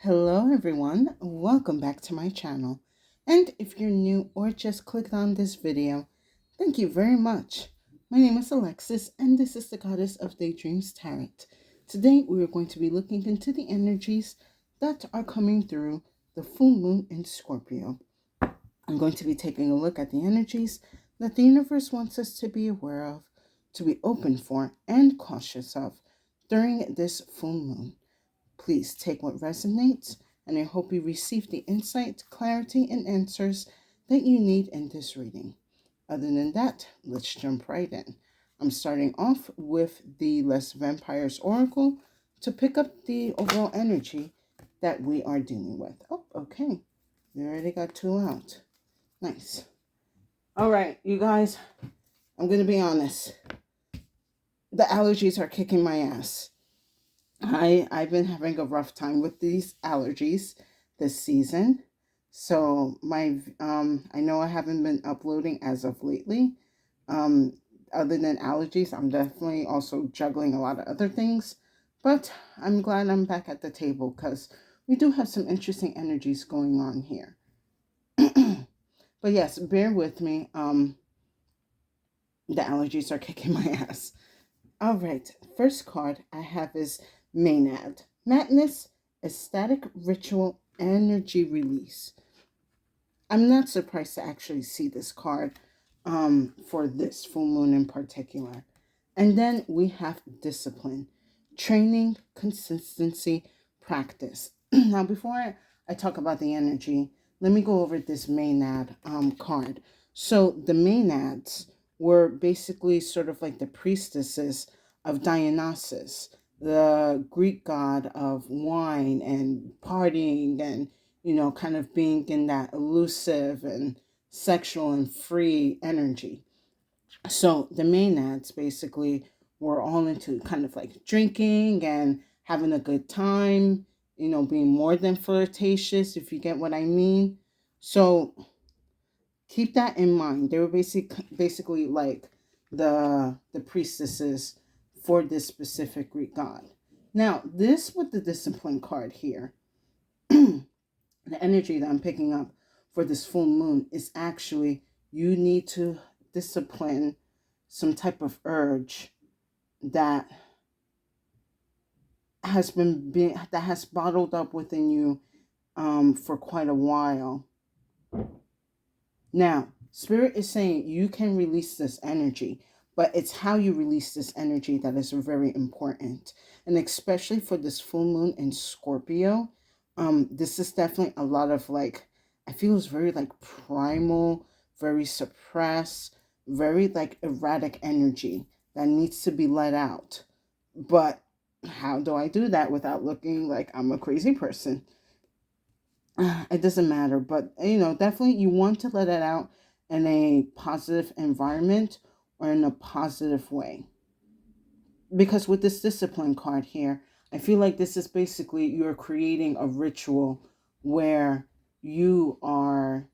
Hello everyone, welcome back to my channel. And if you're new or just clicked on this video, thank you very much. My name is Alexis and this is the Goddess of Daydreams Tarot. Today we are going to be looking into the energies that are coming through the full moon in Scorpio. I'm going to be taking a look at the energies that the universe wants us to be aware of, to be open for, and cautious of during this full moon. Please take what resonates, and I hope you receive the insight, clarity, and answers that you need in this reading. Other than that, let's jump right in. I'm starting off with the Les Vampires Oracle to pick up the overall energy that we are dealing with. Oh, okay. We already got two out. Nice. All right, you guys, I'm going to be honest. The allergies are kicking my ass. I've been having a rough time with these allergies this season. So I know I haven't been uploading as of lately. Um Other than allergies, I'm definitely also juggling a lot of other things. But I'm glad I'm back at the table because we do have some interesting energies going on here. But yes, bear with me. The allergies are kicking my ass. All right, first card I have is Maynard. Madness, ecstatic ritual, energy release. I'm not surprised to actually see this card for this full moon in particular. And then we have discipline, training, consistency, practice. Now, before I talk about the energy, let me go over this Maynard card. So the Maenads were basically sort of like the priestesses of Dionysus, the Greek god of wine and partying and, kind of being in that elusive and sexual and free energy. So the Maenads basically were all into kind of like drinking and having a good time, being more than flirtatious, if you get what I mean. So keep that in mind. They were basically like the priestesses for this specific Greek god. Now, this with the discipline card here, the energy that I'm picking up for this full moon is actually you need to discipline some type of urge that that has bottled up within you for quite a while. Now, Spirit is saying you can release this energy, but it's how you release this energy that is very important. And especially for this full moon in Scorpio, this is definitely a lot of like, I feel it's very like primal, very suppressed, very like erratic energy that needs to be let out. But how do I do that without looking like I'm a crazy person? It doesn't matter, but definitely you want to let it out in a positive environment or in a positive way. Because with this discipline card here, I feel like this is basically you're creating a ritual where you are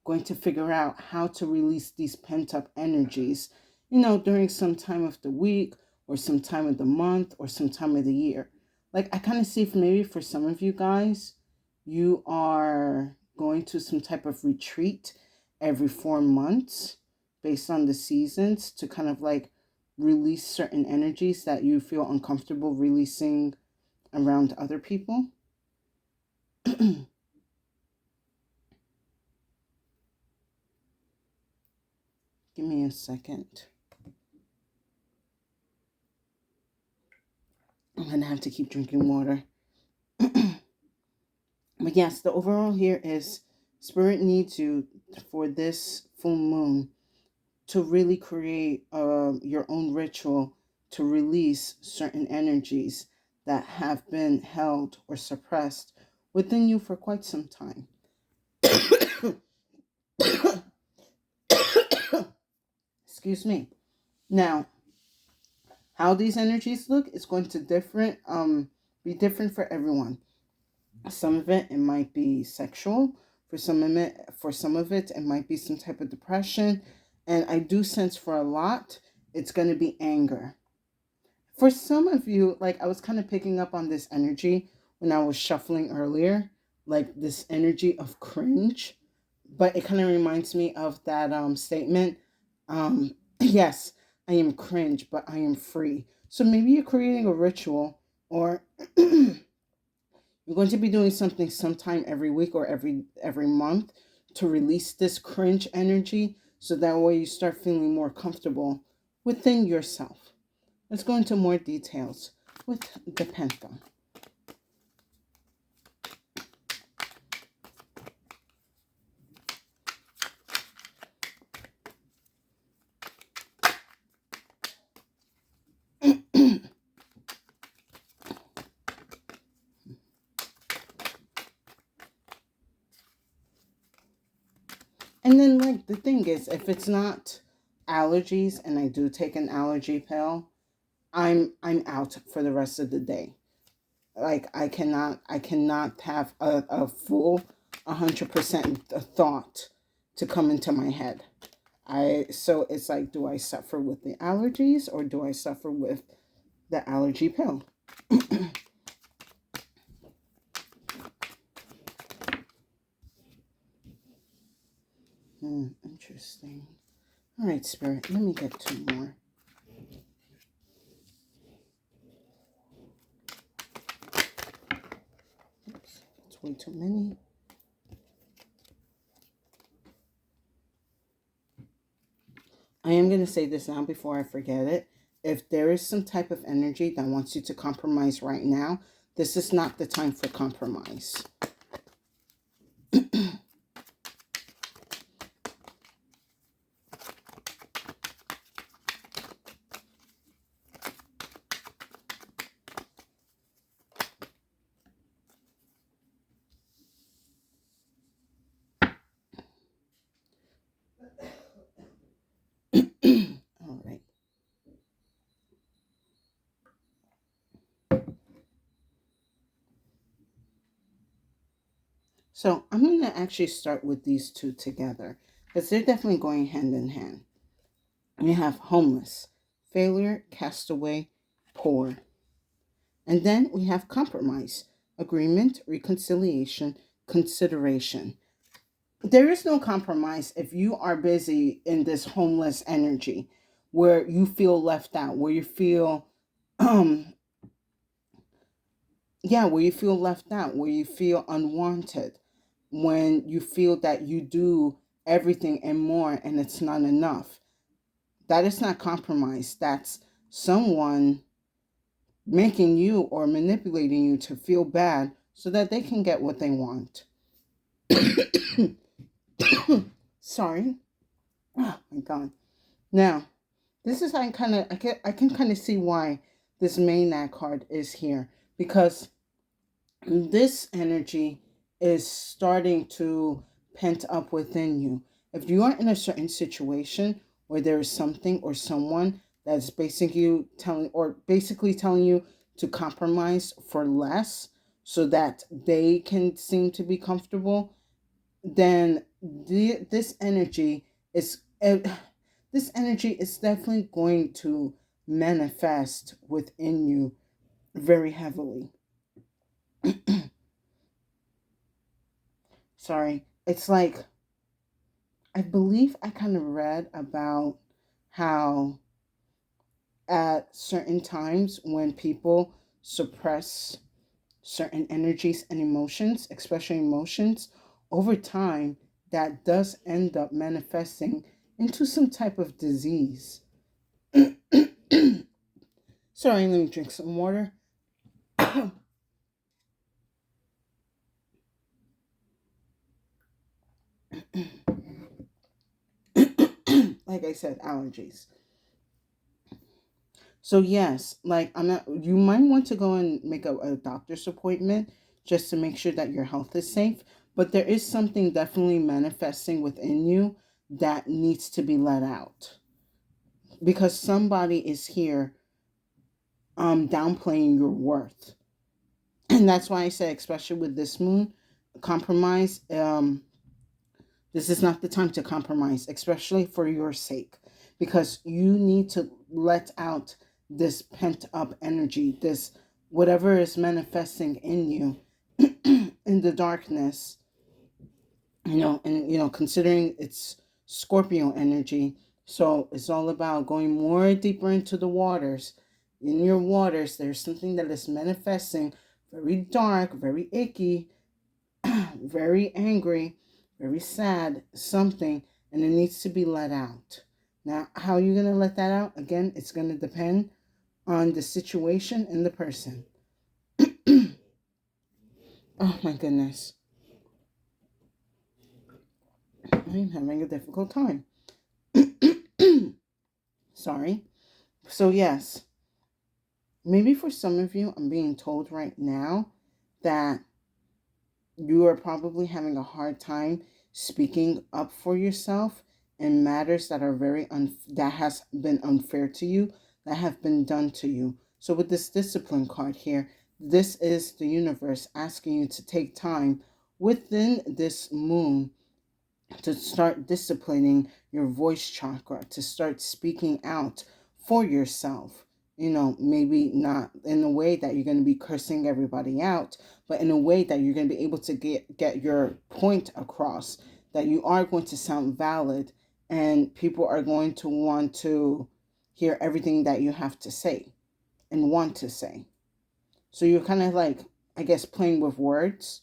going to figure out how to release these pent up energies, during some time of the week or some time of the month or some time of the year. Like I kind of see if maybe for some of you guys, you are going to some type of retreat every 4 months based on the seasons to kind of like release certain energies that you feel uncomfortable releasing around other people. Give me a second. I'm going to have to keep drinking water. But yes, the overall here is Spirit needs you for this full moon to really create your own ritual to release certain energies that have been held or suppressed within you for quite some time. Excuse me. Now, how these energies look is going to be different for everyone. Some of it might be sexual. For some of it might be some type of depression. And I do sense for a lot, it's going to be anger. For some of you, like I was kind of picking up on this energy when I was shuffling earlier, like this energy of cringe. But it kind of reminds me of that statement. Yes, I am cringe, but I am free. So maybe you're creating a ritual, or you're going to be doing something sometime every week or every month to release this cringe energy, so that way you start feeling more comfortable within yourself. Let's go into more details with the Penta. And then, like, the thing is, if it's not allergies and I do take an allergy pill, I'm out for the rest of the day. Like, I cannot have a full 100% thought to come into my head. So it's like, do I suffer with the allergies or do I suffer with the allergy pill? Interesting. All right, Spirit, let me get two more. Oops, that's way too many. I am going to say this now before I forget it. If there is some type of energy that wants you to compromise right now, this is not the time for compromise. All right. So I'm going to actually start with these two together because they're definitely going hand in hand. We have homeless, failure, castaway, poor. And then we have compromise, agreement, reconciliation, consideration. There is no compromise if you are busy in this homeless energy where you feel left out, where you feel um yeah, where you feel left out, where you feel unwanted, when you feel that you do everything and more and it's not enough. That is not compromise. That's someone making you or manipulating you to feel bad so that they can get what they want. Sorry. Oh my god. Now, this is I kind of I can kind of see why this Maynard card is here, because this energy is starting to pent up within you. If you are in a certain situation where there is something or someone that's basically telling you to compromise for less so that they can seem to be comfortable, then this energy is this energy is definitely going to manifest within you very heavily. Sorry. It's like, I believe I kind of read about how at certain times when people suppress certain energies and emotions, especially emotions, over time, that does end up manifesting into some type of disease. Sorry, let me drink some water. Like I said, allergies. So yes, like I'm not. You might want to go and make a doctor's appointment just to make sure that your health is safe. But there is something definitely manifesting within you that needs to be let out, because somebody is here downplaying your worth, and that's why I say, especially with this moon, compromise. This is not the time to compromise, especially for your sake, because you need to let out this pent up energy, this whatever is manifesting in you in the darkness, and considering it's Scorpio energy, so it's all about going more deeper into the waters. In your waters, there's something that is manifesting, very dark, very icky, very angry, very sad, something, and it needs to be let out. Now, how are you going to let that out? Again, it's going to depend on the situation and the person. Oh my goodness. I'm having a difficult time. Sorry. So, yes, maybe for some of you, I'm being told right now that you are probably having a hard time speaking up for yourself in matters that are that has been unfair to you, that have been done to you. So with this discipline card here, this is the universe asking you to take time within this moon to start disciplining your voice chakra, to start speaking out for yourself. Maybe not in a way that you're going to be cursing everybody out, but in a way that you're going to be able to get your point across, that you are going to sound valid and people are going to want to hear everything that you have to say and want to say. So you're kind of like, I guess, playing with words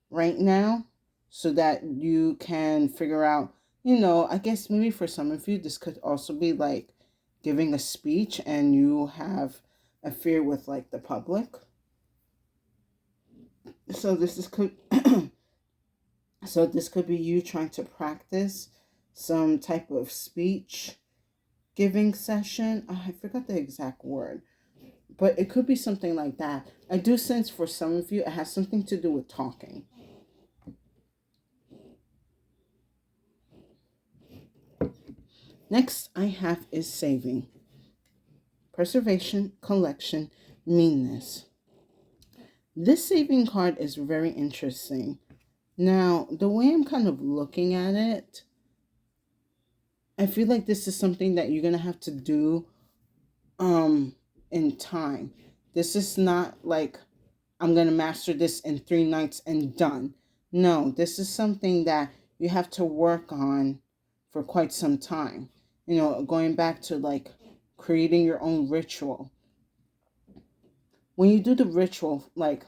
right now so that you can figure out, I guess maybe for some of you, this could also be like giving a speech and you have a fear with like the public. So so this could be you trying to practice some type of speech giving session. I forgot the exact word, but it could be something like that. I do sense for some of you, it has something to do with talking. Next I have is saving. Preservation, collection, meanness. This saving card is very interesting. Now, the way I'm kind of looking at it, I feel like this is something that you're going to have to do in time. This is not like I'm going to master this in 3 nights and done. No, this is something that you have to work on for quite some time. Going back to like creating your own ritual. When you do the ritual, like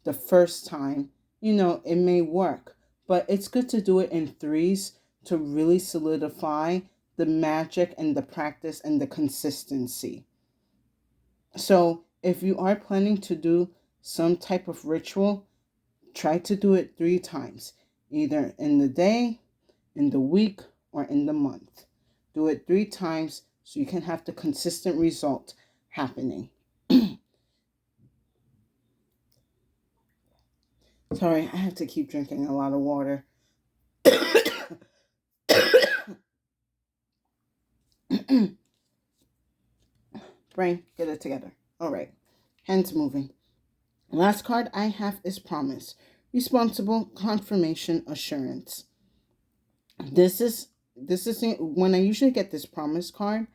the first time, it may work, but it's good to do it in threes to really solidify the magic and the practice and the consistency. So if you are planning to do some type of ritual, try to do it 3 times, either in the day, in the week, or in the month. Do it 3 times so you can have the consistent result happening. Sorry, I have to keep drinking a lot of water. Brain, get it together. All right. Hands moving. Last card I have is promise. Responsible, confirmation, assurance. This is when I usually get this promise card,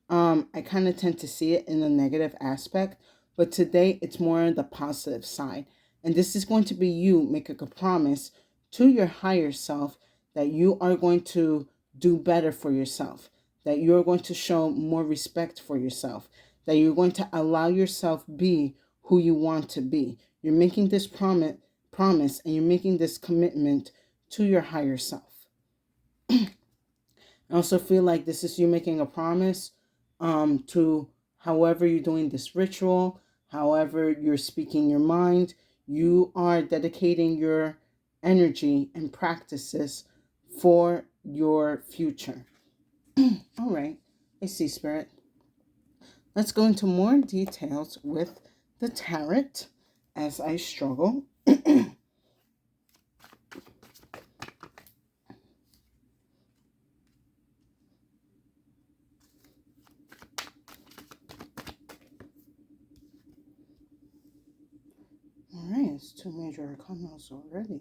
I kind of tend to see it in a negative aspect, but today it's more on the positive side. And this is going to be you making a promise to your higher self that you are going to do better for yourself, that you're going to show more respect for yourself, that you're going to allow yourself be who you want to be. You're making this promise and you're making this commitment to your higher self. I also feel like this is you making a promise to however you're doing this ritual, however you're speaking your mind, you are dedicating your energy and practices for your future. All right, I see, Spirit. Let's go into more details with the tarot as I struggle. All right, it's 2 major arcanas already.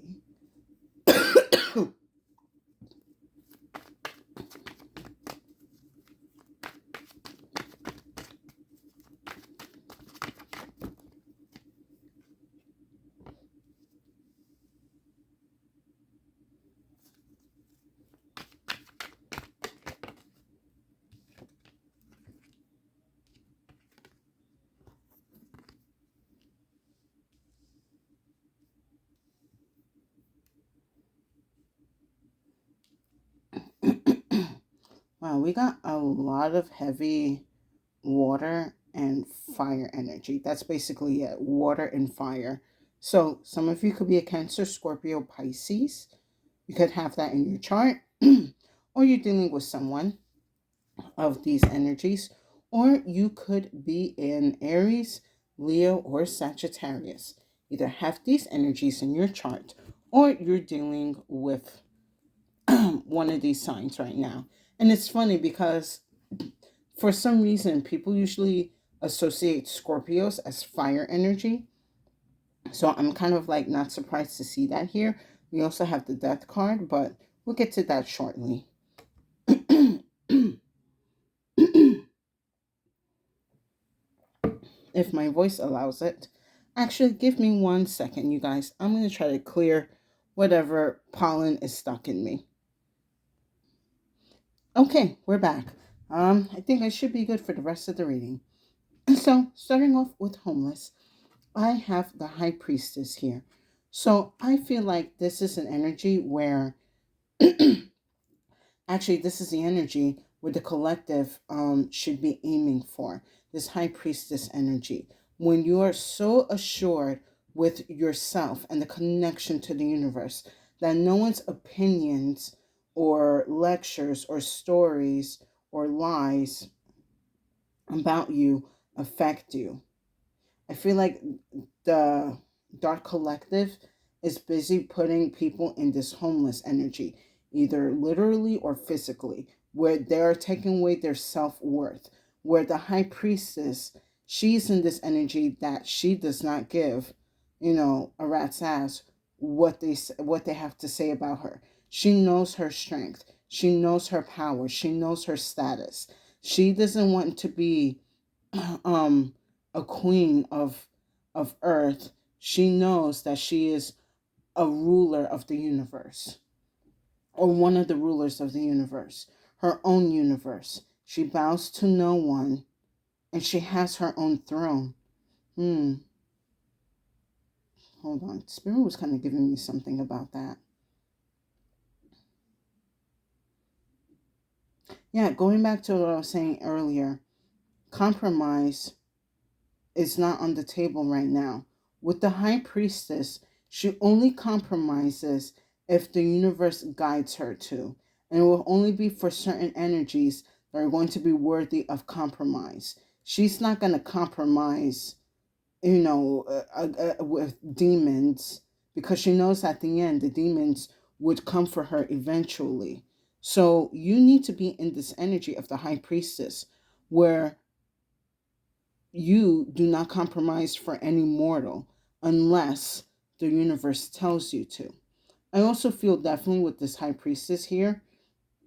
Wow, we got a lot of heavy water and fire energy. That's basically it, water and fire. So some of you could be a Cancer, Scorpio, Pisces. You could have that in your chart, or you're dealing with someone of these energies, or you could be in Aries, Leo, or Sagittarius. Either have these energies in your chart, or you're dealing with one of these signs right now. And it's funny because for some reason, people usually associate Scorpios as fire energy. So I'm kind of like not surprised to see that here. We also have the death card, but we'll get to that shortly. If my voice allows it. Actually, give me 1 second, you guys. I'm going to try to clear whatever pollen is stuck in me. Okay, we're back. I think I should be good for the rest of the reading. So, starting off with homeless, I have the high priestess here. So, I feel like this is an energy where actually, this is the energy where the collective should be aiming for this high priestess energy. When you are so assured with yourself and the connection to the universe that no one's opinions or lectures or stories or lies about you affect you. I feel like the Dark Collective is busy putting people in this homeless energy, either literally or physically, where they're taking away their self worth. Where the High Priestess, she's in this energy that she does not give, a rat's ass what they have to say about her. She knows her strength. She knows her power. She knows her status. She doesn't want to be um a queen of earth. She knows that she is a ruler of the universe, or one of the rulers of the universe, her own universe. She bows to no one, and she has her own throne. Hold on, Spirit was kind of giving me something about that. Yeah, going back to what I was saying earlier, compromise is not on the table right now. With the high priestess, she only compromises if the universe guides her to. And it will only be for certain energies that are going to be worthy of compromise. She's not going to compromise, with demons, because she knows at the end the demons would come for her eventually. So you need to be in this energy of the high priestess where you do not compromise for any mortal unless the universe tells you to. I also feel definitely with this high priestess here,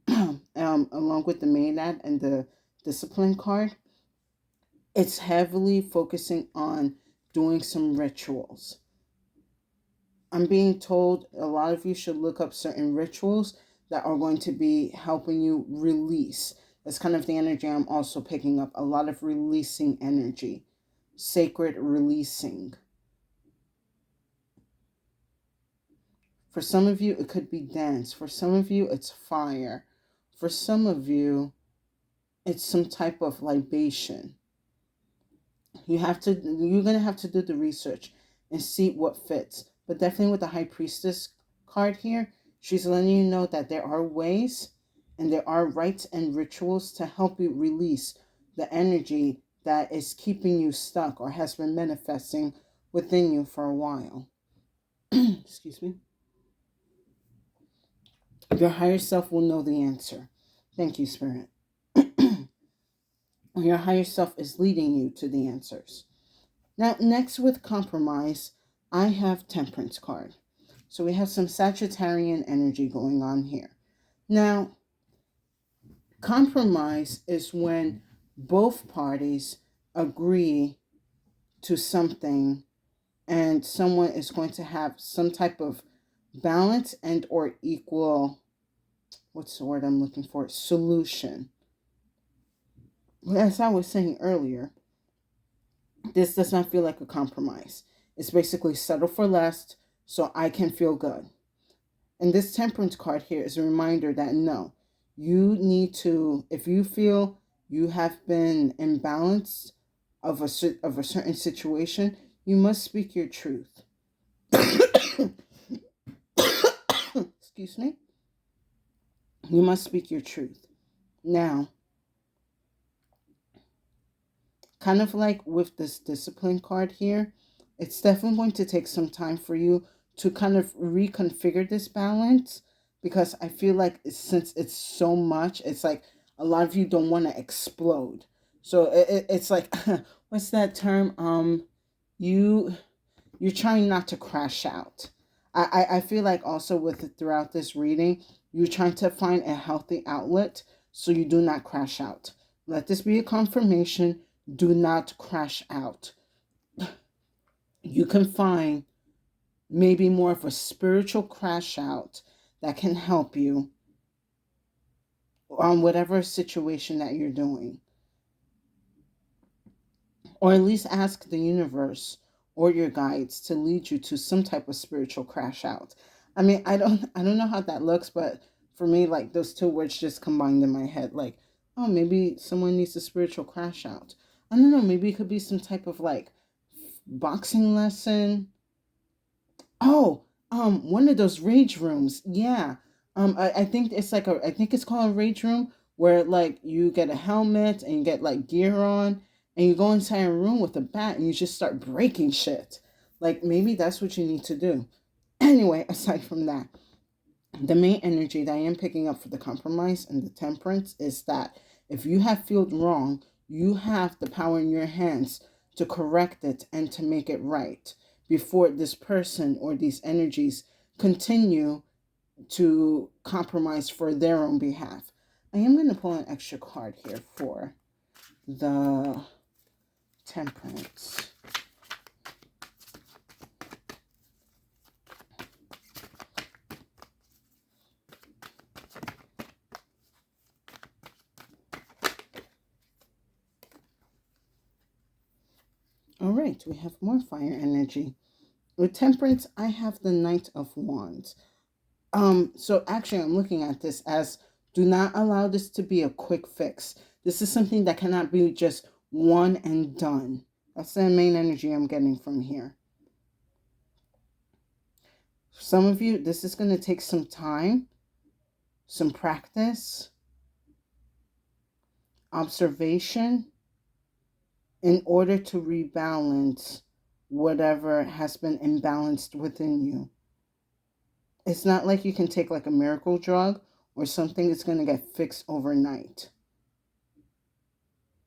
along with the Maenad and the discipline card, it's heavily focusing on doing some rituals. I'm being told a lot of you should look up certain rituals that are going to be helping you release. That's kind of the energy I'm also picking up. A lot of releasing energy, sacred releasing. For some of you, it could be dance. For some of you, it's fire. For some of you, it's some type of libation. You're going to have to do the research and see what fits. But definitely with the High Priestess card here, she's letting you know that there are ways and there are rites and rituals to help you release the energy that is keeping you stuck or has been manifesting within you for a while. Excuse me. Your higher self will know the answer. Thank you, Spirit. Your higher self is leading you to the answers. Now, next with compromise, I have Temperance card. So we have some Sagittarian energy going on here. Now, compromise is when both parties agree to something and someone is going to have some type of balance and or equal, what's the word I'm looking for, solution. As I was saying earlier, this does not feel like a compromise. It's basically settle for less so I can feel good. And this Temperance card here is a reminder that no, You need to, if you feel you have been imbalanced of a certain situation, you must speak your truth. Excuse me. You must speak your truth. Now, kind of like with this discipline card here, it's definitely going to take some time for you to kind of reconfigure this balance, because I feel like since it's so much, it's like a lot of you don't want to explode. So it's like, what's that term? You you're trying not to crash out. I feel like also with throughout this reading, you're trying to find a healthy outlet so you do not crash out. Let this be a confirmation. Do not crash out. You can find maybe more of a spiritual crash out that can help you on whatever situation that you're doing. Or at least ask the universe or your guides to lead you to some type of spiritual crash out. I mean, I don't know how that looks, but for me, like those two words just combined in my head. Like, oh, maybe someone needs a spiritual crash out. I don't know, maybe it could be some type of like boxing lesson. Oh, one of those rage rooms. Yeah. I think it's like I think it's called a rage room, where like you get a helmet and you get like gear on and you go inside a room with a bat and you just start breaking shit. Like maybe that's what you need to do. Anyway, aside from that, the main energy that I am picking up for the compromise and the temperance is that if you have felt wrong, you have the power in your hands to correct it and to make it right before this person or these energies continue to compromise for their own behalf. I am going to pull an extra card here for the temperance. All right, we have more fire energy. With temperance, I have the Knight of Wands. So actually I'm looking at this as, do not allow this to be a quick fix. This is something that cannot be just one and done. That's the main energy I'm getting from here. Some of you, this is going to take some time, some practice, observation, in order to rebalance whatever has been imbalanced within you. It's not like you can take like a miracle drug or something that's going to get fixed overnight.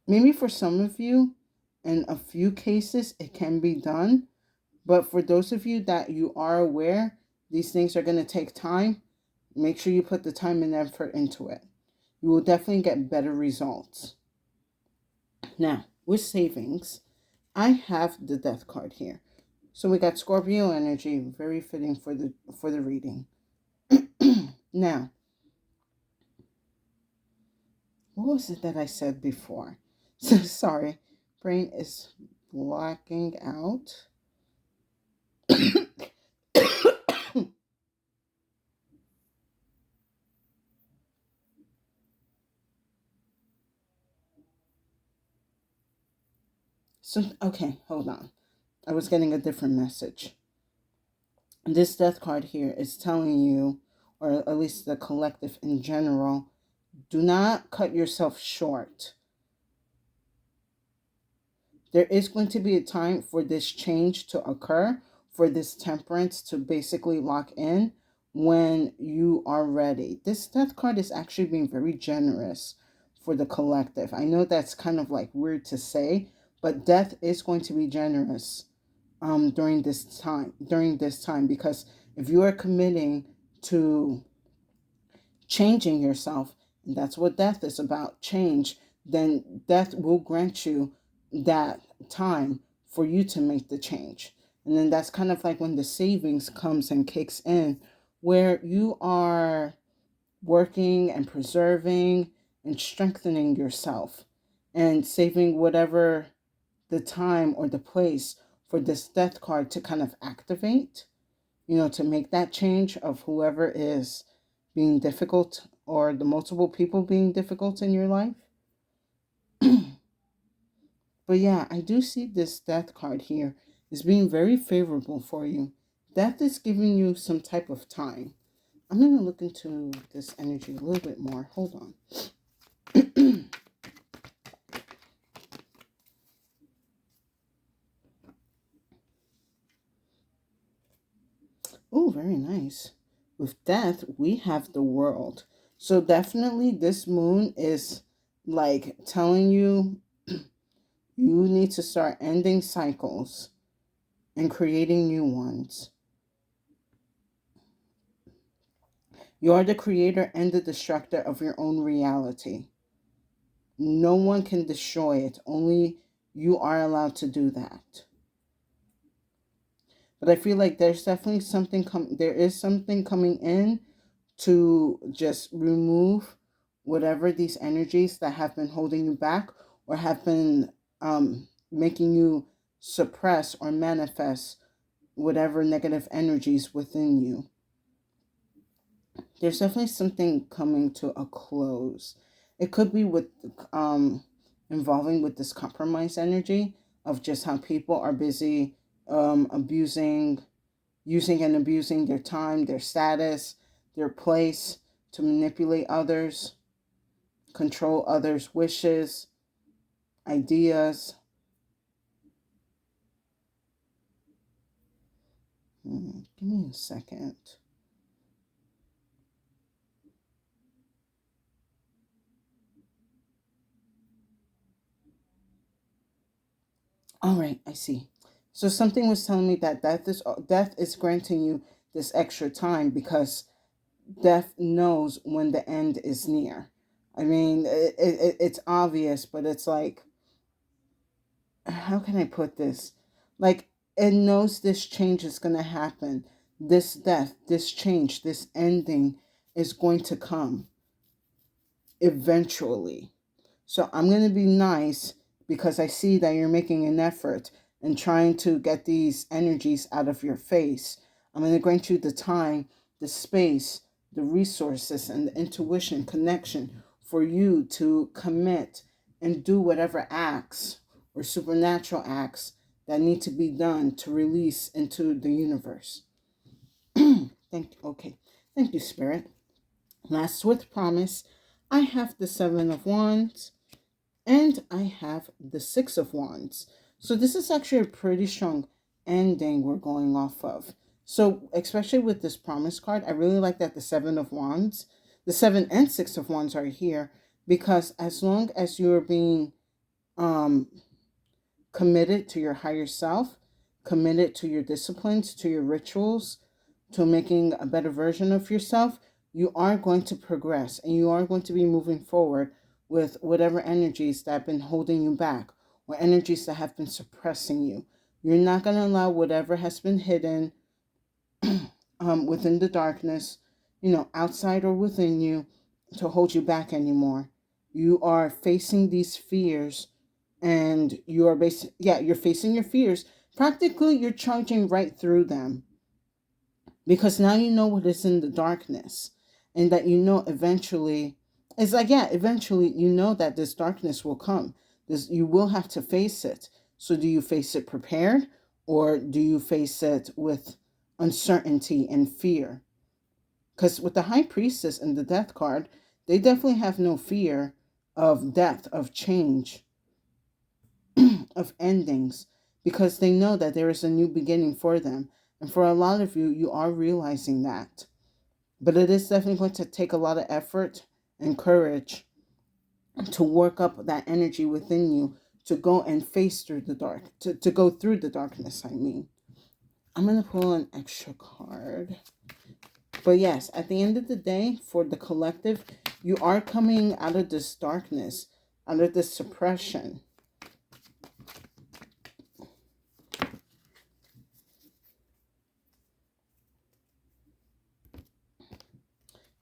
Maybe for some of you, in a few cases, it can be done. But for those of you that you are aware these things are going to take time, make sure you put the time and effort into it. You will definitely get better results. Now, with savings, I have the Death card here. So we got Scorpio energy, very fitting for the reading. Now, what was it that I said before? So sorry, brain is blacking out. So, okay, hold on. I was getting a different message. This Death card here is telling you, or at least the collective in general, do not cut yourself short. There is going to be a time for this change to occur, for this temperance to basically lock in when you are ready. This Death card is actually being very generous for the collective. I know that's kind of like weird to say, but death is going to be generous during this time, because if you are committing to changing yourself, and that's what death is about, change, then death will grant you that time for you to make the change. And then that's kind of like when the savings comes and kicks in, where you are working and preserving and strengthening yourself and saving whatever the time or the place for this Death card to kind of activate, to make that change of whoever is being difficult or the multiple people being difficult in your life. But yeah, I do see this death card here is being very favorable for you. Death is giving you some type of time. I'm going to look into this energy a little bit more. Hold on. Oh, very nice. With death, we have the world. So definitely this moon is like telling you you need to start ending cycles and creating new ones. You are the creator and the destructor of your own reality. No one can destroy it. Only you are allowed to do that. But I feel like there's definitely there is something coming in to just remove whatever these energies that have been holding you back or have been making you suppress or manifest whatever negative energies within you. There's definitely something coming to a close. It could be with involving with this compromise energy of just how people are busy abusing, using and abusing their time, their status, their place to manipulate others, control others' wishes, ideas. Give me a second. All right, I see. So something was telling me that death is granting you this extra time because death knows when the end is near. I mean, it's obvious, but it's like, how can I put this? Like, it knows this change is going to happen. This death, this change, this ending is going to come eventually. So I'm going to be nice because I see that you're making an effort and trying to get these energies out of your face. I'm going to grant you the time, the space, the resources, and the intuition connection for you to commit and do whatever acts or supernatural acts that need to be done to release into the universe. Okay. Thank you, Spirit. Last with promise, I have the Seven of Wands and I have the Six of Wands. So this is actually a pretty strong ending we're going off of. So especially with this promise card, I really like that the Seven of Wands, the Seven and Six of Wands are here because as long as you're being um, committed to your higher self, committed to your disciplines, to your rituals, to making a better version of yourself, you are going to progress and you are going to be moving forward with whatever energies that have been holding you back or energies that have been suppressing you. You're not going to allow whatever has been hidden within the darkness, outside or within you, to hold you back anymore. You are facing these fears and you are you're facing your fears. Practically, you're charging right through them because now you know what is in the darkness and that eventually it's like, yeah, eventually you know that this darkness will come. You will have to face it. So do you face it prepared or do you face it with uncertainty and fear? Because with the High Priestess and the Death card, they definitely have no fear of death, of change, of endings, because they know that there is a new beginning for them. And for a lot of you, you are realizing that. But it is definitely going to take a lot of effort and courage to work up that energy within you to go and face through the dark, to go through the darkness, I mean. I'm going to pull an extra card. But yes, at the end of the day, for the collective, you are coming out of this darkness, out of this suppression.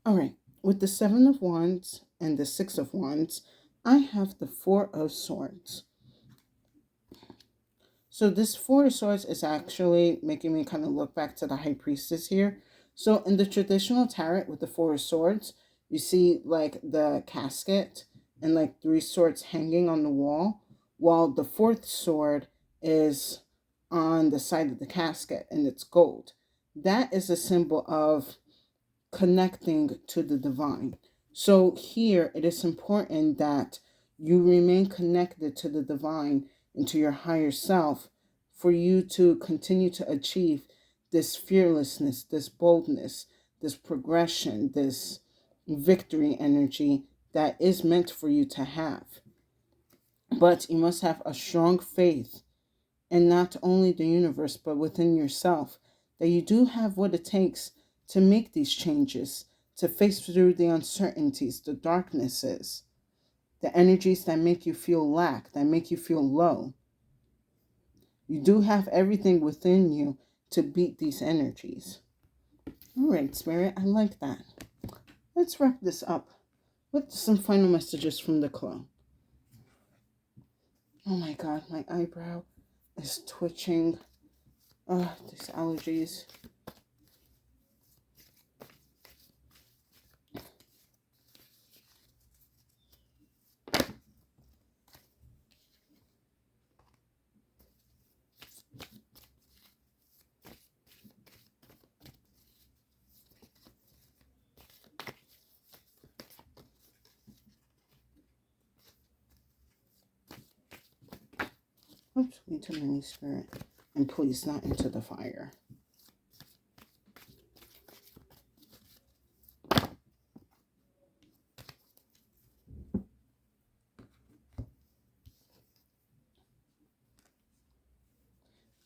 All right, with the Seven of Wands and the Six of Wands, I have the Four of Swords. So this Four of Swords is actually making me kind of look back to the High Priestess here. So in the traditional tarot with the Four of Swords, You see like the casket and like three swords hanging on the wall, while the fourth sword is on the side of the casket and it's gold. That is a symbol of connecting to the divine. So here it is important that you remain connected to the divine and to your higher self for you to continue to achieve this fearlessness, this boldness, this progression, this victory energy that is meant for you to have. But you must have a strong faith in not only the universe, but within yourself, that you do have what it takes to make these changes, to face through the uncertainties, the darknesses, the energies that make you feel lack, that make you feel low. You do have everything within you to beat these energies. All right, Spirit, I like that. Let's wrap this up with some final messages from the clone. Oh my God, my eyebrow is twitching. These allergies. Oops, way too many, Spirit. And please, not into the fire.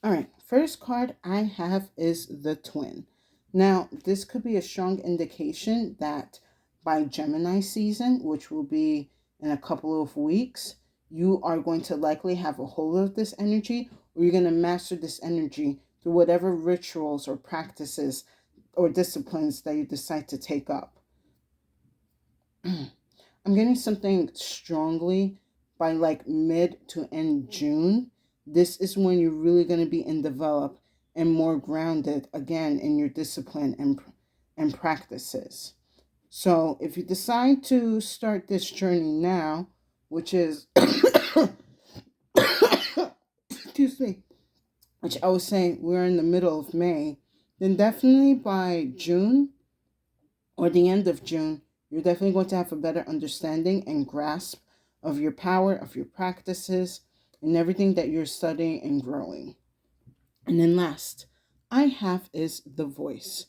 All right, first card I have is the Twin. Now, this could be a strong indication that by Gemini season, which will be in a couple of weeks, you are going to likely have a hold of this energy, or you're going to master this energy through whatever rituals or practices or disciplines that you decide to take up. I'm getting something strongly by like mid to end June. This is when you're really going to be in develop and more grounded again in your discipline and practices. So if you decide to start this journey now, which is excuse me, which I was saying we're in the middle of May, then definitely by June or the end of June, you're definitely going to have a better understanding and grasp of your power, of your practices, and everything that you're studying and growing. And then last, I have is the voice.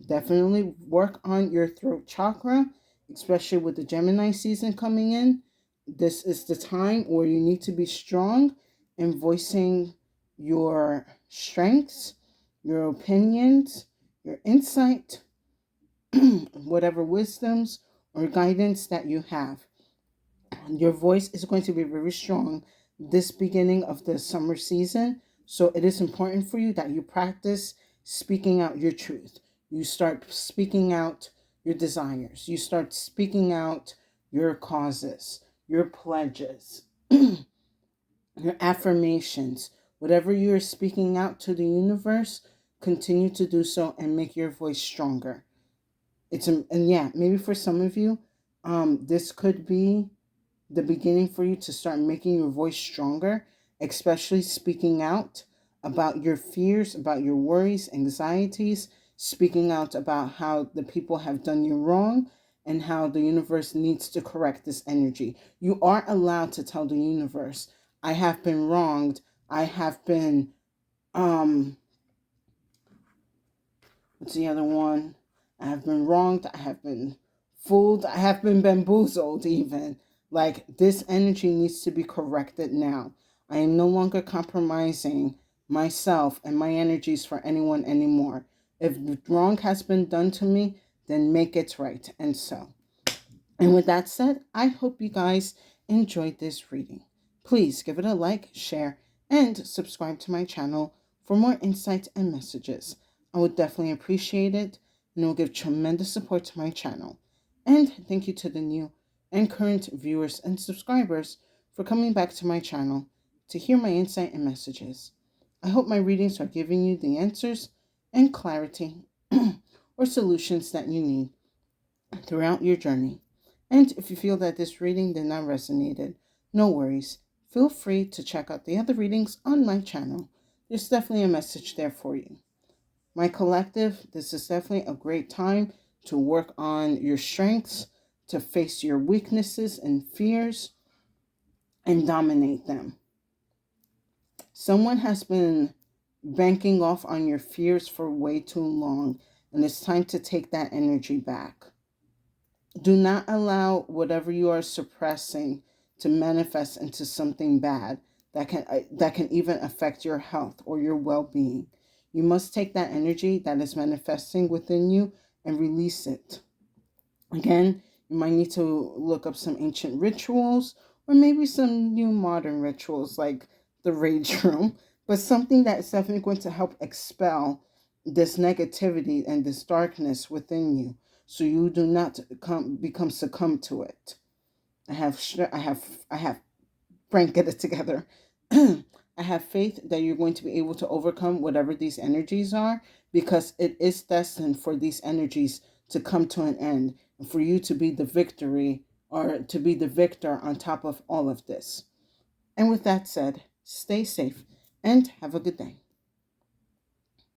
Definitely work on your throat chakra, especially with the Gemini season coming in. This is the time where you need to be strong in voicing your strengths, your opinions, your insight, whatever wisdoms or guidance that you have. Your voice is going to be very strong this beginning of the summer season. So it is important for you that you practice speaking out your truth. You start speaking out your desires. You start speaking out your causes, your pledges, your affirmations. Whatever you're speaking out to the universe, continue to do so and make your voice stronger. And yeah, maybe for some of you, this could be the beginning for you to start making your voice stronger, especially speaking out about your fears, about your worries, anxieties, speaking out about how the people have done you wrong and how the universe needs to correct this energy. You are allowed to tell the universe, I have been wronged. I have been, what's the other one? I have been wronged. I have been fooled. I have been bamboozled, even. Like, this energy needs to be corrected now. I am no longer compromising myself and my energies for anyone anymore. If wrong has been done to me, then make it right. And so. And with that said, I hope you guys enjoyed this reading. Please give it a like, share, and subscribe to my channel for more insights and messages. I would definitely appreciate it, and it will give tremendous support to my channel. And thank you to the new and current viewers and subscribers for coming back to my channel to hear my insight and messages. I hope my readings are giving you the answers and clarity or solutions that you need. throughout your journey. And if you feel that this reading did not resonate, no worries. Feel free to check out the other readings on my channel. There's definitely a message there for you. My collective, this is definitely a great time to work on your strengths, to face your weaknesses and fears, and dominate them. Someone has been banking off on your fears for way too long, and it's time to take that energy back. Do not allow whatever you are suppressing to manifest into something bad that can even affect your health or your well-being. You must take that energy that is manifesting within you and release it. Again, you might need to look up some ancient rituals or maybe some new modern rituals like the rage room, but something that is definitely going to help expel this negativity and this darkness within you so you do not become succumb to it. I have Frank, get it together. I have faith that you're going to be able to overcome whatever these energies are, because it is destined for these energies to come to an end and for you to be the victory or to be the victor on top of all of this. And with that said, stay safe and have a good day.